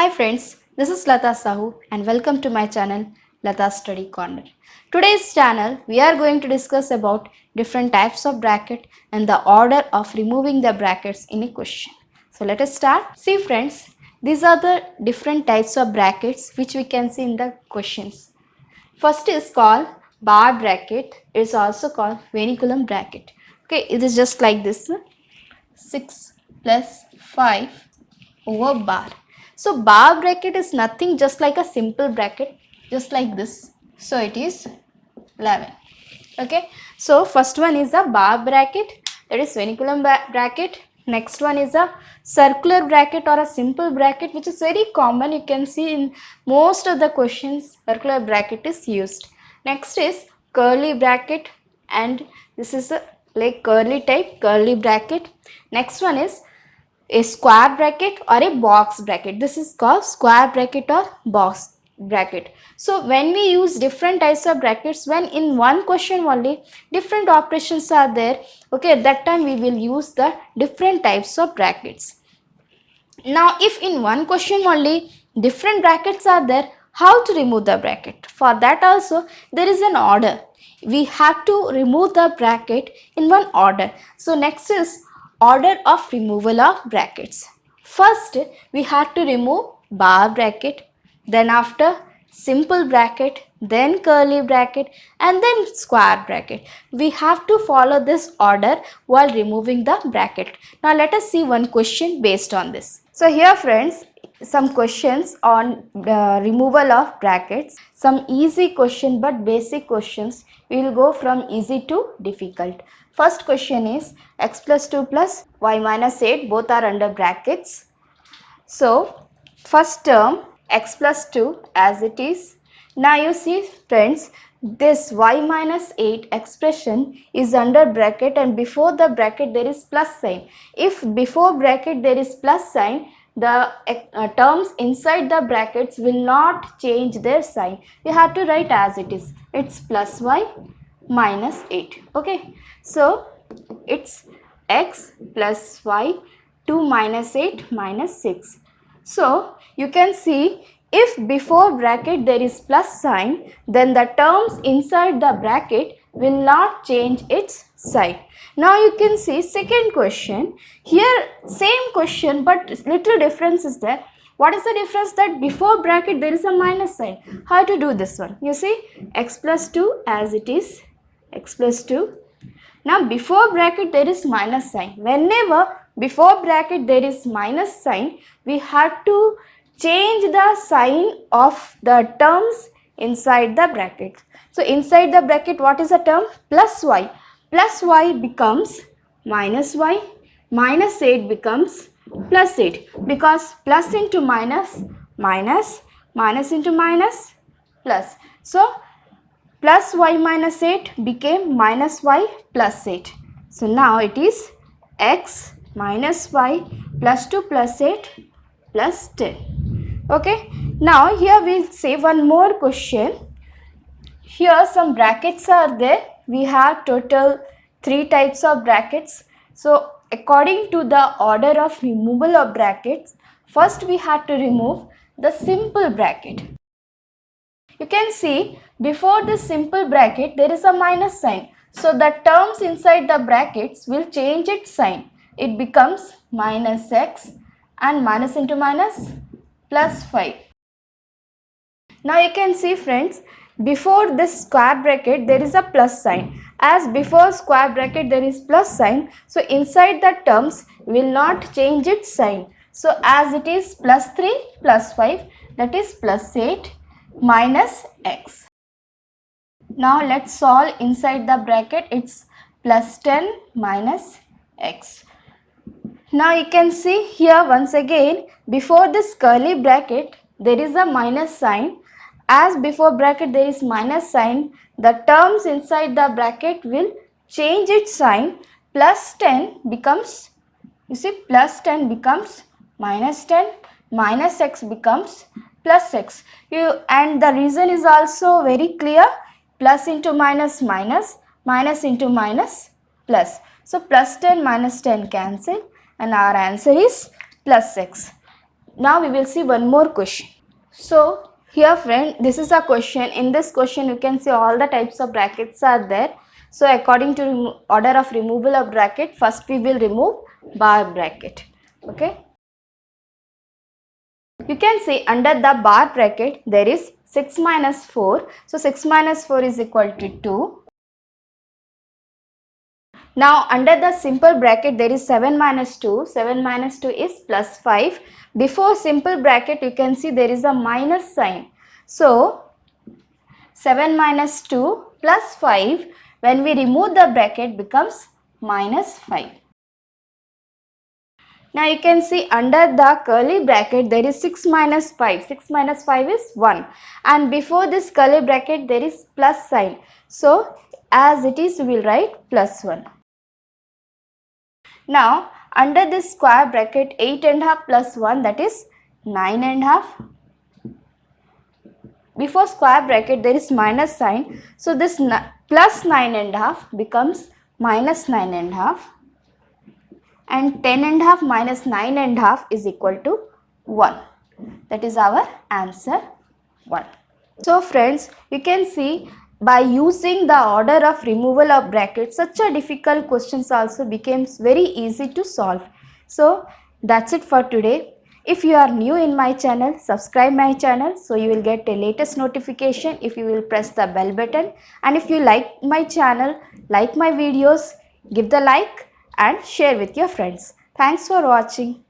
Hi friends, this is Latha and welcome to my channel Latha Study Corner. Today's channel we are going to discuss about different types of bracket and the order of removing the brackets in a question. So let us start. See friends, these are the different types of brackets which we can see in the questions. First is called bar bracket. It is also called vernaculum bracket. Okay, it is just like this. 6 plus 5 over bar. So bar bracket is nothing just like a simple bracket, just like this. So it is 11. Okay. So first one is a bar bracket, that is vernaculum bracket. Next one is a circular bracket or a simple bracket, which is very common. You can see in most of the questions circular bracket is used. Next is curly bracket, and this is a like curly type curly bracket. Next one is a square bracket or a box bracket. This is called square bracket or box bracket. So when we use different types of brackets, when in one question only different operations are there, okay, at that time we will use the different types of brackets. Now if in one question only different brackets are there, how to remove the bracket? For that also there is an order. We have to remove the bracket in one order. So next is order of removal of brackets. First we have to remove bar bracket, then after simple bracket, then curly bracket, and then square bracket. We have to follow this order while removing the bracket. Now let us see one question based on this. So here friends, some questions on removal of brackets. Some easy question but basic questions. We will go from easy to difficult. First question is x plus 2 plus y minus 8 both are under brackets. So first term x plus 2 as it is. Now you see friends, this y minus 8 expression is under bracket and before the bracket there is plus sign. If before bracket there is plus sign, the terms inside the brackets will not change their sign. You have to write as it is. It's plus y minus 8. Okay. So it's x plus y 2 minus 8 minus 6. So you can see if before bracket there is plus sign, then the terms inside the bracket will not change its sign. Now you can see second question. Here same question but little difference is there. What is the difference? That before bracket there is a minus sign. How to do this one? You see x plus 2 as it is, x plus 2. Now before bracket there is minus sign. Whenever before bracket there is minus sign, we have to change the sign of the terms inside the bracket. So inside the bracket what is the term? Plus y. Plus y becomes minus y. Minus 8 becomes plus 8. Because plus into minus, minus, minus into minus, plus. So plus y minus 8 became minus y plus 8. So now it is x minus y plus 2 plus 8 plus 10. Okay. Now here we will say one more question. Here some brackets are there. We have total 3 types of brackets. So according to the order of removal of brackets, first we have to remove the simple bracket. You can see before this simple bracket there is a minus sign. So the terms inside the brackets will change its sign. It becomes minus x and minus into minus plus 5. Now you can see friends, before this square bracket there is a plus sign. As before square bracket there is plus sign, so inside the terms will not change its sign. So as it is plus 3 plus 5, that is plus 8 minus x. Now let's solve inside the bracket. It's plus 10 minus x. Now you can see here once again, before this curly bracket there is a minus sign. As before bracket there is minus sign, the terms inside the bracket will change its sign. Plus 10 becomes, you see, plus 10 becomes minus 10, minus x becomes plus x. And the reason is also very clear. Plus into minus minus, minus into minus plus. So plus 10 minus 10 cancel and our answer is plus x. Now we will see one more question. So here friend, this is a question. In this question you can see all the types of brackets are there. So according to order of removal of bracket, first we will remove bar bracket. Okay. You can see under the bar bracket there is 6 minus 4. So 6 minus 4 is equal to 2. Now under the simple bracket there is 7 minus 2. 7 minus 2 is plus 5. Before simple bracket you can see there is a minus sign. So 7 minus 2 plus 5, when we remove the bracket becomes minus 5. Now you can see under the curly bracket there is 6 minus 5. 6 minus 5 is 1. And before this curly bracket there is plus sign. So as it is we will write plus 1. Now under this square bracket 8 and a half plus 1, that is 9 and a half. Before square bracket there is minus sign. So this plus 9 and a half becomes minus 9 and a half. And 10 and a half minus 9 and a half is equal to 1. That is our answer 1. So friends, you can see by using the order of removal of brackets, such a difficult questions also becomes very easy to solve. So that's it for today. If you are new in my channel, subscribe my channel so you will get a latest notification if you will press the bell button. And if you like my channel, like my videos, give the like and share with your friends. Thanks for watching.